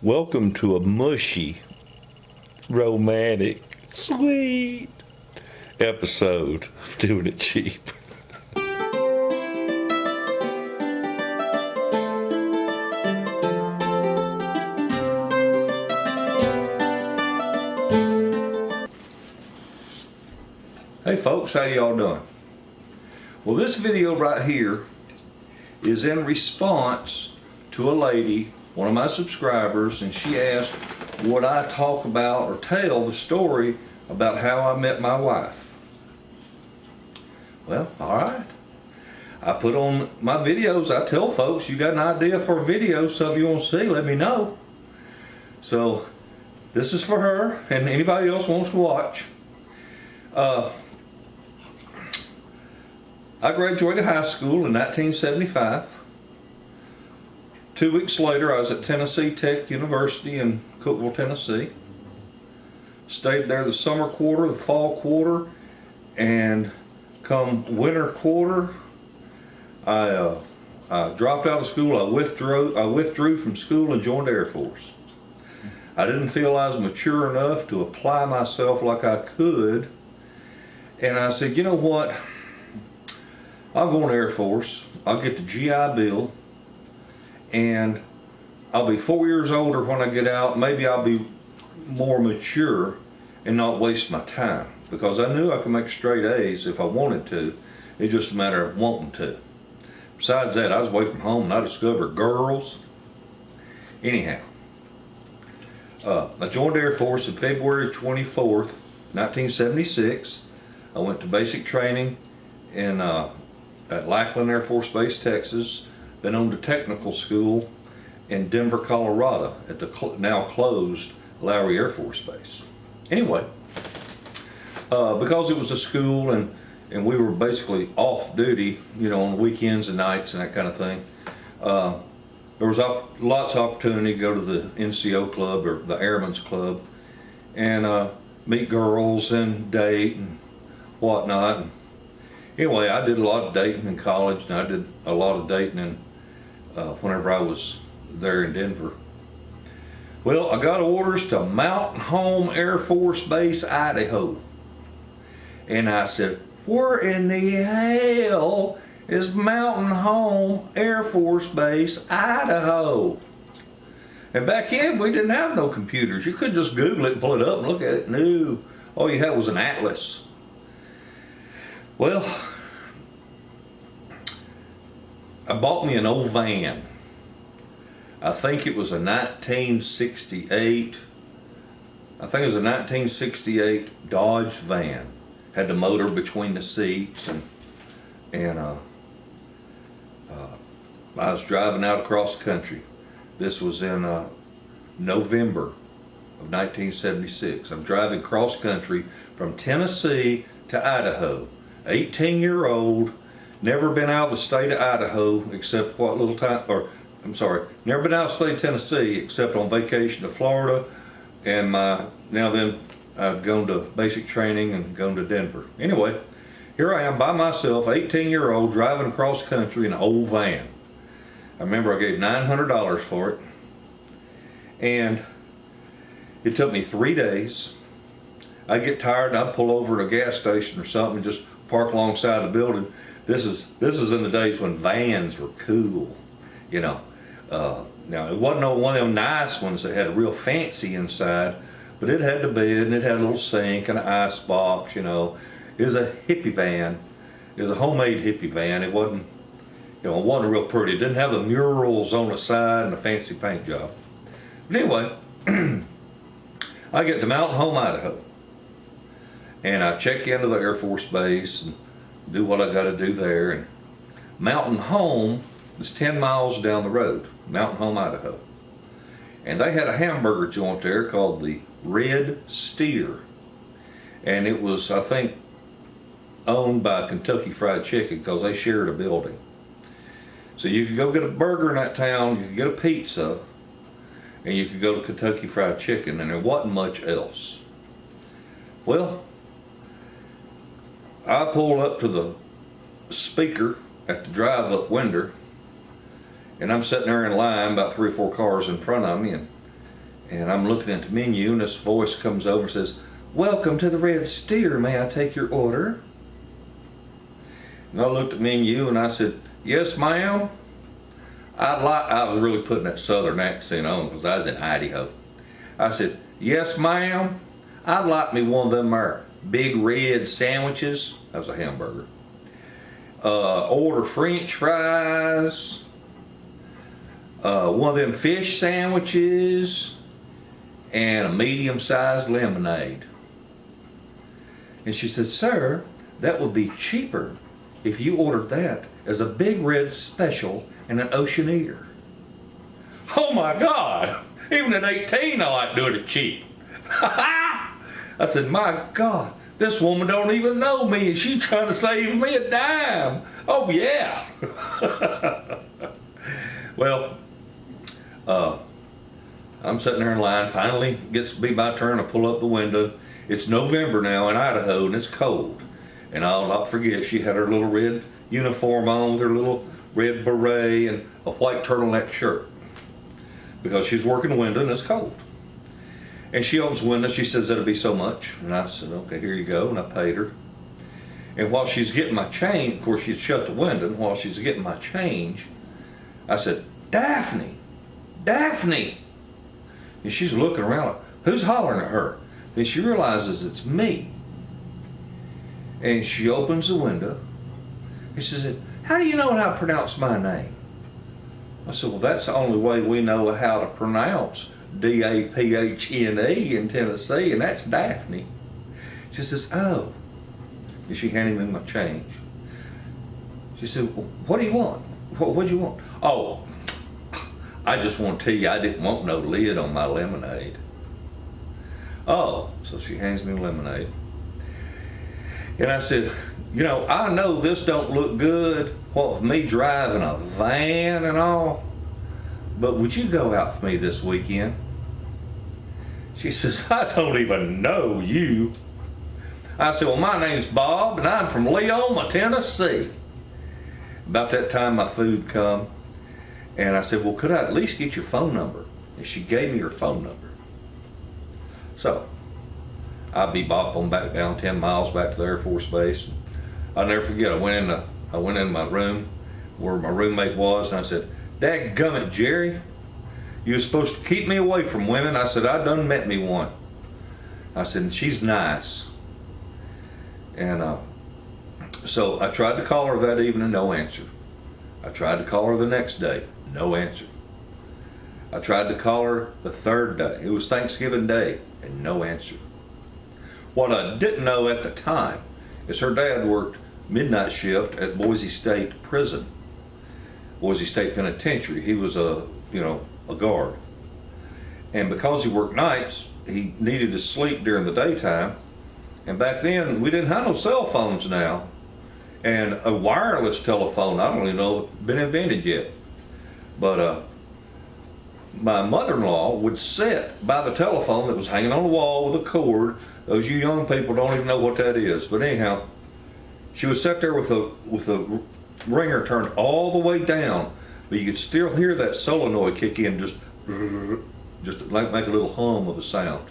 Welcome to a mushy, romantic, sweet episode of Doing It Cheap. Hey folks, how y'all doing? Well, this video right here is in response to a lady, one of my subscribers, and she asked would I talk about or tell the story about how I met my wife. Well, alright. I put on my videos, I tell folks, you got an idea for a video, something you want to see, let me know. So, this is for her, and anybody else wants to watch. I graduated high school in 1975. 2 weeks later, I was at Tennessee Tech University in Cookeville, Tennessee. Stayed there the summer quarter, the fall quarter, and come winter quarter, I dropped out of school. I withdrew from school and joined the Air Force. I didn't feel I was mature enough to apply myself like I could, and I said, you know what? I'll go in the Air Force. I'll get the GI Bill. And I'll be 4 years older when I get out. Maybe I'll be more mature and not waste my time, because I knew I could make straight A's if I wanted to. It's just a matter of wanting to. Besides that, I was away from home and I discovered girls. Anyhow, I joined the Air Force on February 24th, 1976. I went to basic training at Lackland Air Force Base, Texas. Then on to technical school in Denver, Colorado at the now closed Lowry Air Force Base. Anyway, because it was a school and we were basically off duty, you know, on weekends and nights and that kind of thing, there was lots of opportunity to go to the NCO club or the Airmen's Club and meet girls and date and whatnot. Anyway, I did a lot of dating in college, and I did a lot of dating whenever I was there in Denver. Well, I got orders to Mountain Home Air Force Base, Idaho. And I said, where in the hell is Mountain Home Air Force Base, Idaho? And back then, we didn't have no computers. You couldn't just Google it and pull it up and look at it. No, all you had was an atlas. Well, I bought me an old van. I think it was a 1968. I think it was a 1968 Dodge van. Had the motor between the seats, and I was driving out across the country. This was in November of 1976. I'm driving cross country from Tennessee to Idaho. 18-year-old, never been out of the state of Idaho except what little time, or I'm sorry, never been out of the state of Tennessee except on vacation to Florida, and now then I'd gone to basic training and gone to Denver. Anyway, here I am by myself, 18-year-old, driving across country in an old van. I remember I gave $900 for it, and it took me 3 days. I'd get tired and I'd pull over at a gas station or something and just park alongside the building. This is in the days when vans were cool, you know. Now it wasn't one of them nice ones that had a real fancy inside, but it had the bed and it had a little sink and an ice box, you know. It was a hippie van. It was a homemade hippie van. It wasn't, you know, it wasn't real pretty. It didn't have the murals on the side and a fancy paint job. But anyway, I get to Mountain Home, Idaho. And I check into the Air Force Base and do what I got to do there. And Mountain Home is 10 miles down the road, Mountain Home, Idaho. And they had a hamburger joint there called the Red Steer. And it was, I think, owned by Kentucky Fried Chicken because they shared a building. So you could go get a burger in that town, you could get a pizza, and you could go to Kentucky Fried Chicken, and there wasn't much else. Well, I pulled up to the speaker at the drive-up window, and I'm sitting there in line, about 3 or 4 cars in front of me, and And I'm looking at the menu, and this voice comes over and says, "Welcome to the Red Steer. May I take your order?" And I looked at the menu and I said, "Yes, ma'am. I was really putting that southern accent on because I was in Idaho. I said, "Yes, ma'am. I'd like me one of them there big red sandwiches." That was a hamburger. Order French fries. One of them fish sandwiches. And a medium-sized lemonade. And she said, "Sir, that would be cheaper if you ordered that as a big red special and an ocean eater." Oh my God! Even at 18 I like doing it cheap. I said, "My God, this woman don't even know me and she's trying to save me a dime." Oh yeah. Well, I'm sitting there in line. Finally gets to be my turn to pull up the window. It's November now in Idaho and it's cold. And I'll not forget, she had her little red uniform on with her little red beret and a white turtleneck shirt. Because she's working the window and it's cold. And she opens the window, she says, "That'll be so much." And I said, "Okay, here you go." And I paid her. And while she's getting my change, of course she'd shut the window, and while she's getting my change, I said, "Daphne, Daphne." And she's looking around like, who's hollering at her? Then she realizes it's me. And she opens the window. He says, "How do you know how to pronounce my name?" I said, "Well, that's the only way we know how to pronounce Daphne in Tennessee, and that's Daphne." She says, "Oh." And she handed me my change. She said, "Well, what do you want? What do you want?" "Oh, I just want to tell you I didn't want no lid on my lemonade." "Oh." So she hands me lemonade. And I said, "You know, I know this don't look good, what with me driving a van and all, but would you go out with me this weekend?" She says, "I don't even know you." I said, "Well, my name's Bob and I'm from Leoma, Tennessee." About that time my food come. And I said, "Well, could I at least get your phone number?" And she gave me her phone number. So, I'd be bopping back down 10 miles back to the Air Force Base. I'll never forget, I went in my room where my roommate was, and I said, "Dadgummit, Jerry, you were supposed to keep me away from women." I said, "I done met me one." I said, "And she's nice." And so I tried to call her that evening, no answer. I tried to call her the next day, no answer. I tried to call her the third day. It was Thanksgiving Day, and no answer. What I didn't know at the time is her dad worked midnight shift at Boise State Prison, Boise State Penitentiary. He was a guard. And because he worked nights, he needed to sleep during the daytime. And back then, we didn't have no cell phones now. And a wireless telephone, I don't even know if it's been invented yet. But my mother-in-law would sit by the telephone that was hanging on the wall with a cord. Those you young people don't even know what that is. But anyhow, she would sit there with the ringer turned all the way down, but you could still hear that solenoid kick in, just like make a little hum of a sound.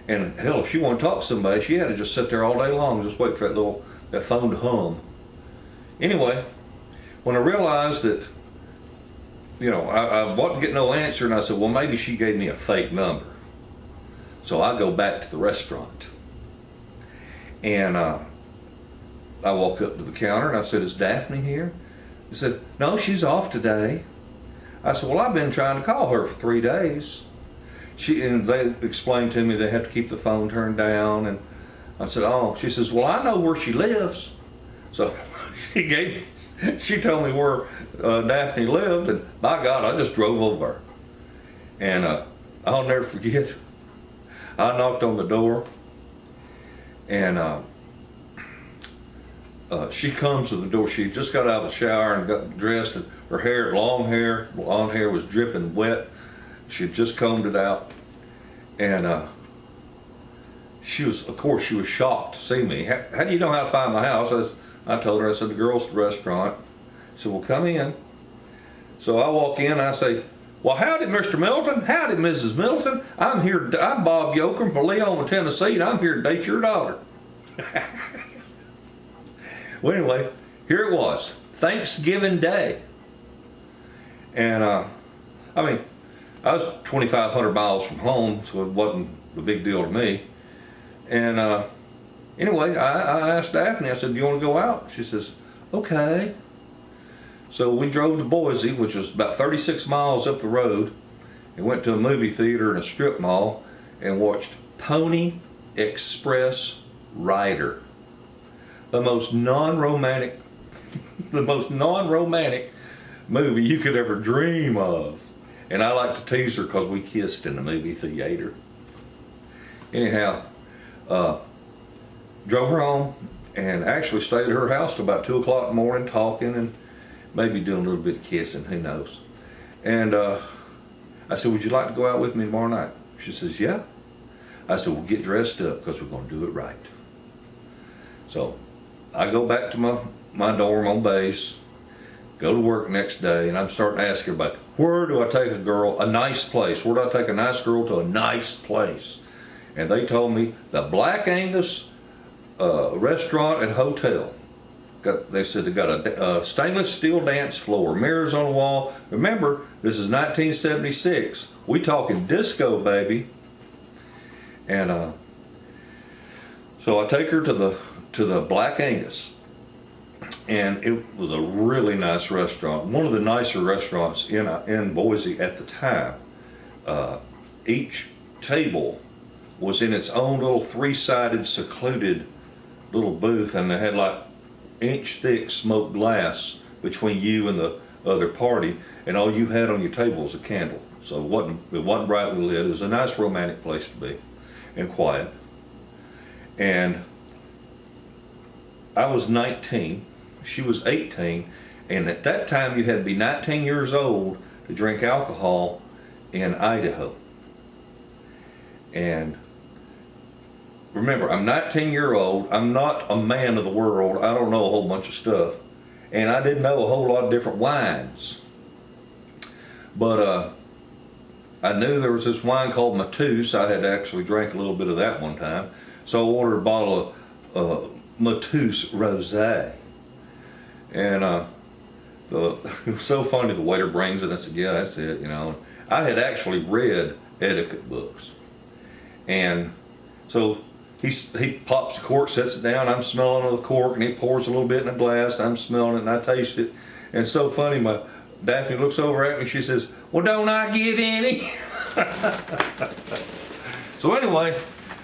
And hell, if she wanted to talk to somebody, she had to just sit there all day long, just wait for that phone to hum. Anyway, when I realized that, I wasn't getting no answer, and I said, well, maybe she gave me a fake number. So I go back to the restaurant. And I walk up to the counter and I said, is Daphne here? He said, no, she's off today. I said, well, I've been trying to call her for 3 days. And they explained to me they had to keep the phone turned down. And I said, oh, she says, well, I know where she lives. So she told me where Daphne lived, and by God, I just drove over. And I'll never forget, I knocked on the door, and she comes to the door. She just got out of the shower and got dressed, and her hair, blonde hair was dripping wet. She had just combed it out, and she was shocked to see me. How do you know how to find my house? I told her, I said, the girls at the restaurant. She said, well, come in. So I walk in, I say, Well, howdy, Mr. Middleton. Howdy, Mrs. Middleton. I'm Bob Yoakum from Leona, Tennessee, and I'm here to date your daughter. Well, anyway, here it was, Thanksgiving Day. And, I mean, I was 2,500 miles from home, so it wasn't a big deal to me. And, anyway, I asked Daphne, I said, do you want to go out? She says, okay. So we drove to Boise, which was about 36 miles up the road, and went to a movie theater and a strip mall and watched Pony Express Rider. The most non-romantic movie you could ever dream of. And I like to tease her because we kissed in the movie theater. Anyhow, drove her home and actually stayed at her house till about 2 o'clock in the morning talking and maybe doing a little bit of kissing, who knows. And I said, would you like to go out with me tomorrow night? She says, yeah. I said, well, get dressed up because we're going to do it right. So I go back to my dorm on base, go to work next day, and I'm starting to ask everybody, where do I take a girl, a nice place? Where do I take a nice girl to a nice place? And they told me the Black Angus restaurant and hotel. They said they got a stainless steel dance floor, mirrors on the wall. Remember, this is 1976. We talking disco, baby. And so I take her to the Black Angus, and it was a really nice restaurant, one of the nicer restaurants in Boise at the time. Each table was in its own little three-sided, secluded little booth, and they had like inch-thick smoked glass between you and the other party, and all you had on your table was a candle. So it wasn't brightly lit. It was a nice romantic place to be, and quiet. And I was 19, she was 18, and at that time you had to be 19 years old to drink alcohol in Idaho. And remember, I'm 19-year-old, I'm not a man of the world, I don't know a whole bunch of stuff, and I didn't know a whole lot of different wines. But I knew there was this wine called Mateus. I had actually drank a little bit of that one time. So I ordered a bottle of Mateus Rosé. And it was so funny, the waiter brings it, I said, yeah, that's it, you know. I had actually read etiquette books. And so he pops the cork, sets it down, I'm smelling of the cork, and he pours a little bit in a glass, I'm smelling it, and I taste it. And it's so funny, Daphne looks over at me, she says, well, don't I get any? So anyway,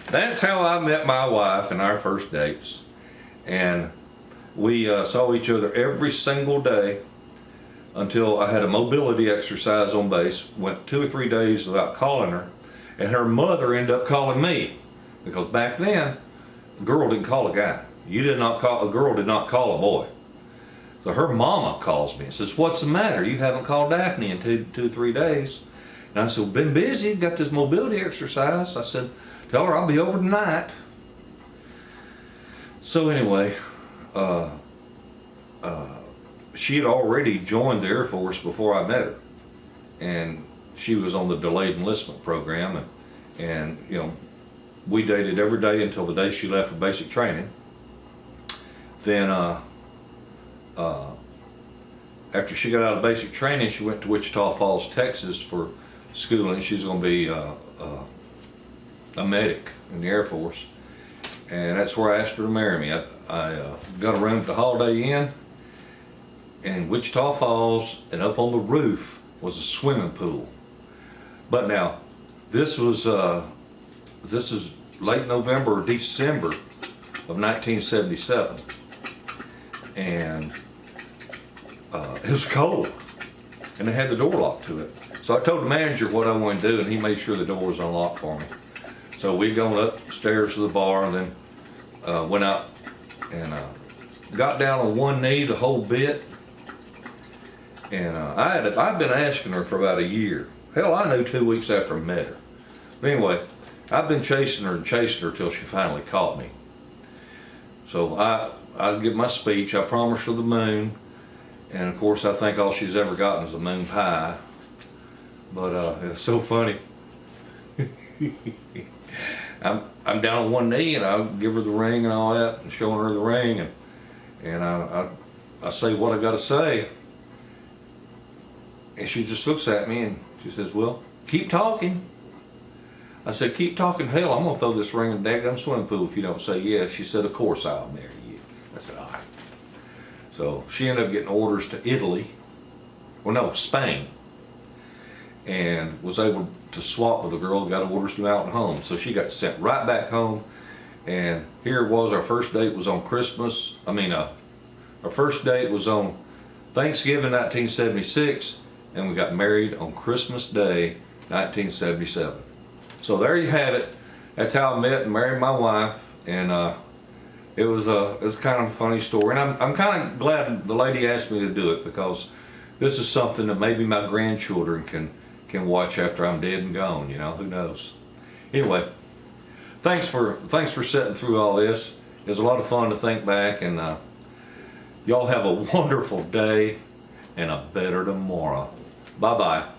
that's how I met my wife in our first dates. And we saw each other every single day until I had a mobility exercise on base, went 2 or 3 days without calling her, and her mother ended up calling me. Because back then, a girl didn't call a guy. A girl did not call a boy. So her mama calls me and says, what's the matter? You haven't called Daphne in 2 or 3 days. And I said, been busy, got this mobility exercise. I said, tell her I'll be over tonight. So anyway, she had already joined the Air Force before I met her. And she was on the delayed enlistment program. And you know, we dated every day until the day she left for basic training. Then after she got out of basic training, she went to Wichita Falls, Texas for schooling. She's going to be a medic in the Air Force. And that's where I asked her to marry me. I got a room at the Holiday Inn in Wichita Falls, and up on the roof was a swimming pool. But now, this is late November or December of 1977, and it was cold, and they had the door locked to it. So I told the manager what I wanted to do, and he made sure the door was unlocked for me. So we'd gone upstairs to the bar, and then went out and got down on one knee the whole bit. And I'd been asking her for about a year. Hell, I knew 2 weeks after I met her. But anyway, I've been chasing her till she finally caught me. So I give my speech. I promised her the moon, and of course I think all she's ever gotten is a moon pie. But it's so funny. I'm down on one knee and I give her the ring and all that, and showing her the ring, and I say what I got to say, and she just looks at me and she says, "Well, keep talking." I said, "Keep talking, hell, I'm gonna throw this ring in the daggum swimming pool if you don't say yes." She said, "Of course I'll marry you." I said, "All right." So she ended up getting orders to Italy, well no, Spain, and was able to swap with a girl who got orders to Mountain Home. So she got sent right back home, and here it was. Our first date was on Christmas. Our first date was on Thanksgiving 1976, and we got married on Christmas Day 1977. So there you have it. That's how I met and married my wife, and it was kind of a funny story. And I'm kind of glad the lady asked me to do it, because this is something that maybe my grandchildren can watch after I'm dead and gone. You know, who knows? Anyway, thanks for sitting through all this. It was a lot of fun to think back, and y'all have a wonderful day and a better tomorrow. Bye bye.